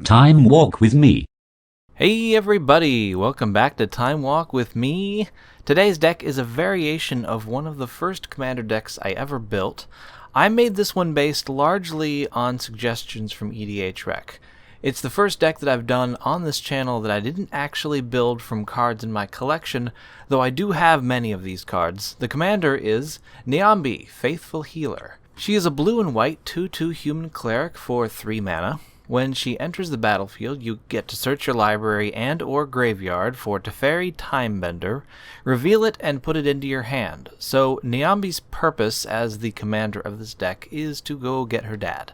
Time Walk with me. Hey everybody, welcome back to Time Walk with me. Today's deck is a variation of one of the first commander decks I ever built. I made this one based largely on suggestions from EDH Rec. It's the first deck that I've done on this channel that I didn't actually build from cards in my collection, though I do have many of these cards. The commander is Niambi, Faithful Healer. She is a blue and white 2/2 human cleric for 3 mana. When she enters the battlefield, you get to search your library and or graveyard for Teferi Timebender, reveal it, and put it into your hand. So Niambi's purpose as the commander of this deck is to go get her dad.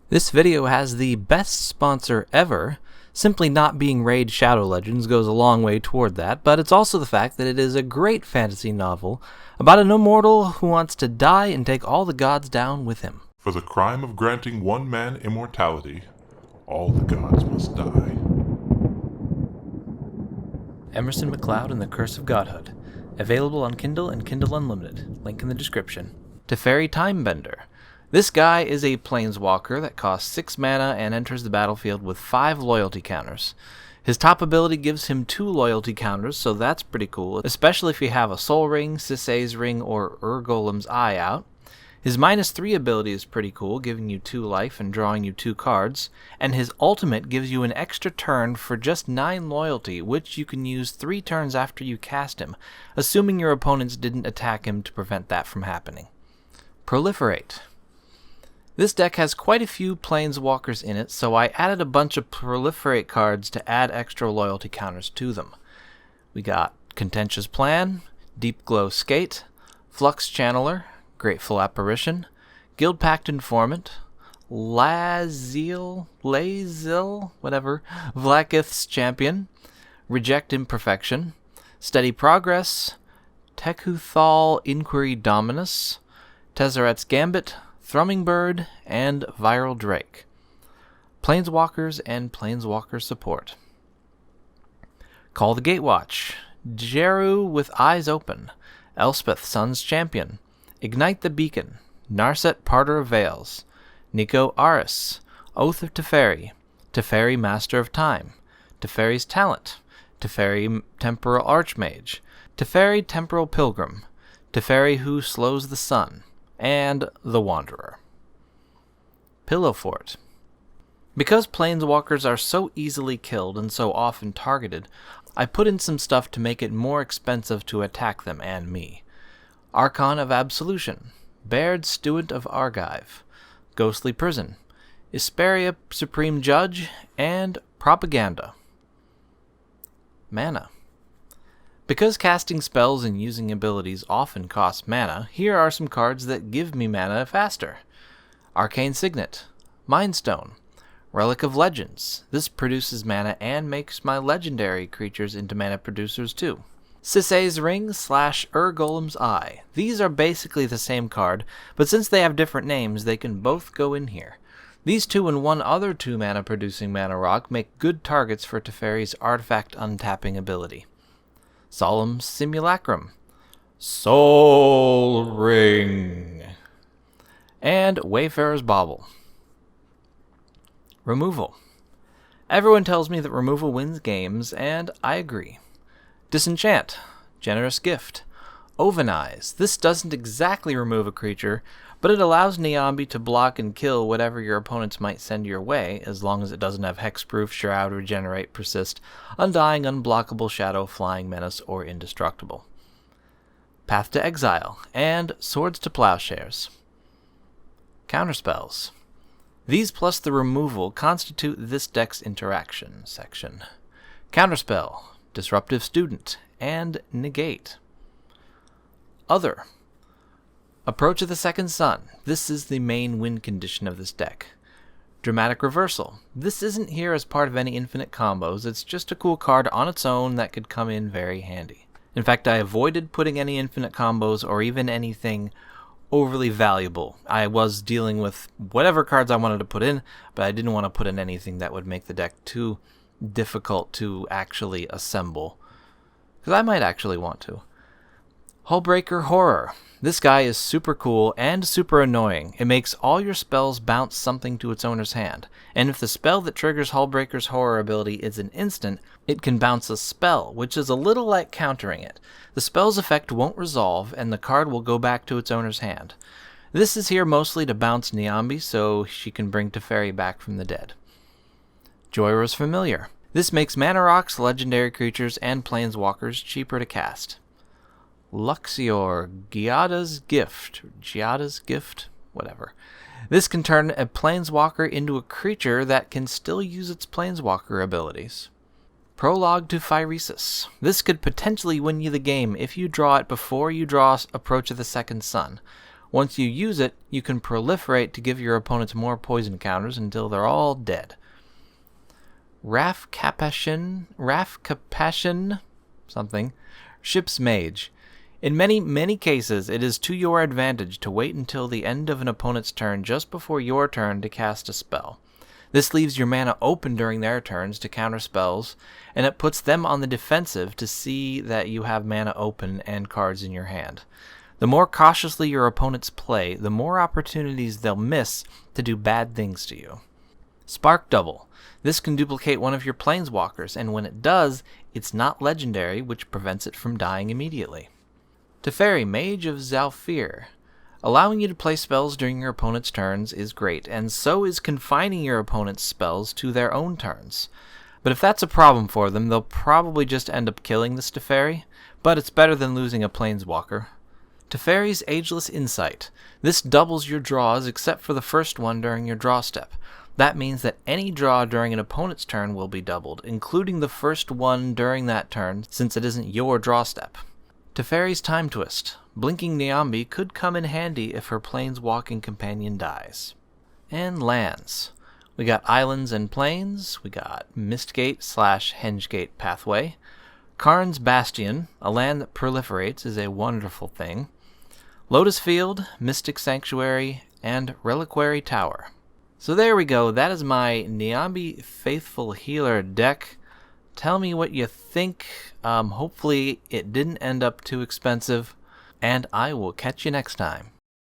This video has the best sponsor ever. Simply not being Raid Shadow Legends goes a long way toward that, but it's also the fact that it is a great fantasy novel about an immortal who wants to die and take all the gods down with him. For the crime of granting one man immortality, all the gods must die. Emerson McLeod and the Curse of Godhood. Available on Kindle and Kindle Unlimited. Link in the description. Teferi Timebender. This guy is a Planeswalker that costs 6 mana and enters the battlefield with 5 loyalty counters. His top ability gives him 2 loyalty counters, so that's pretty cool, especially if you have a Soul Ring, Sisay's Ring, or Golem's Eye out. His -3 ability is pretty cool, giving you 2 life and drawing you 2 cards, and his ultimate gives you an extra turn for just 9 loyalty, which you can use 3 turns after you cast him, assuming your opponents didn't attack him to prevent that from happening. Proliferate. This deck has quite a few Planeswalkers in it, so I added a bunch of Proliferate cards to add extra loyalty counters to them. We got Contentious Plan, Deep Glow Skate, Flux Channeler, Grateful Apparition, Guild Pact Informant, Lazil, Vlakith's Champion, Reject Imperfection, Steady Progress, Tekuthal Inquiry Dominus, Tezzeret's Gambit, Thrumming Bird, and Viral Drake. Planeswalkers and Planeswalker support. Call the Gatewatch, Jeru with Eyes Open, Elspeth Sun's Champion, Ignite the Beacon, Narset Parter of Veils, Nico Aris, Oath of Teferi, Teferi Master of Time, Teferi's Talent, Teferi Temporal Archmage, Teferi Temporal Pilgrim, Teferi Who Slows the Sun, and the Wanderer. Pillow Fort. Because Planeswalkers are so easily killed and so often targeted, I put in some stuff to make it more expensive to attack them and me. Archon of Absolution, Baird Stewant of Argive, Ghostly Prison, Isperia Supreme Judge, and Propaganda. Mana. Because casting spells and using abilities often cost mana, here are some cards that give me mana faster. Arcane Signet, Mind Stone, Relic of Legends. This produces mana and makes my legendary creatures into mana producers too. Sisay's Ring / Golem's Eye. These are basically the same card, but since they have different names, they can both go in here. These 2 and 1 other 2 mana producing mana rock make good targets for Teferi's artifact untapping ability. Solemn Simulacrum, Soul Ring, and Wayfarer's Bauble. Removal. Everyone tells me that removal wins games, and I agree. Disenchant, Generous Gift, Ovenize. This doesn't exactly remove a creature, but it allows Niambi to block and kill whatever your opponents might send your way, as long as it doesn't have Hexproof, Shroud, Regenerate, Persist, Undying, Unblockable, Shadow, Flying Menace, or Indestructible. Path to Exile, and Swords to Plowshares. Counterspells. These plus the removal constitute this deck's interaction section. Counterspell, Disruptive Student, and Negate. Other. Approach of the Second Sun. This is the main win condition of this deck. Dramatic Reversal. This isn't here as part of any infinite combos, it's just a cool card on its own that could come in very handy. In fact, I avoided putting any infinite combos or even anything overly valuable. I was dealing with whatever cards I wanted to put in, but I didn't want to put in anything that would make the deck too difficult to actually assemble, because I might actually want to. Hullbreaker Horror. This guy is super cool and super annoying. It makes all your spells bounce something to its owner's hand, and if the spell that triggers Hullbreaker's Horror ability is an instant, it can bounce a spell, which is a little like countering it. The spell's effect won't resolve, and the card will go back to its owner's hand. This is here mostly to bounce Niambi so she can bring Teferi back from the dead. Joyra's Familiar. This makes mana rocks, legendary creatures, and planeswalkers cheaper to cast. Luxior, Giada's Gift, whatever. This can turn a planeswalker into a creature that can still use its planeswalker abilities. Prologue to Phyresis. This could potentially win you the game if you draw it before you draw Approach of the Second Sun. Once you use it, you can proliferate to give your opponents more poison counters until they're all dead. Wrath Capashen, Ship's Mage. In many cases, it is to your advantage to wait until the end of an opponent's turn just before your turn to cast a spell. This leaves your mana open during their turns to counter spells, and it puts them on the defensive to see that you have mana open and cards in your hand. The more cautiously your opponents play, the more opportunities they'll miss to do bad things to you. Spark Double. This can duplicate one of your planeswalkers, and when it does, it's not legendary, which prevents it from dying immediately. Teferi, Mage of Zhalfir. Allowing you to play spells during your opponent's turns is great, and so is confining your opponent's spells to their own turns. But if that's a problem for them, they'll probably just end up killing this Teferi, but it's better than losing a planeswalker. Teferi's Ageless Insight. This doubles your draws except for the first one during your draw step. That means that any draw during an opponent's turn will be doubled, including the first one during that turn, since it isn't your draw step. Teferi's Time Twist. Blinking Niambi could come in handy if her planeswalking companion dies. And lands. We got Islands and Plains, we got Mistgate/Hengegate Pathway. Karn's Bastion, a land that proliferates, is a wonderful thing. Lotus Field, Mystic Sanctuary, and Reliquary Tower. So there we go, that is my Niambi Faithful Healer deck. Tell me what you think. Hopefully it didn't end up too expensive, and I will catch you next time.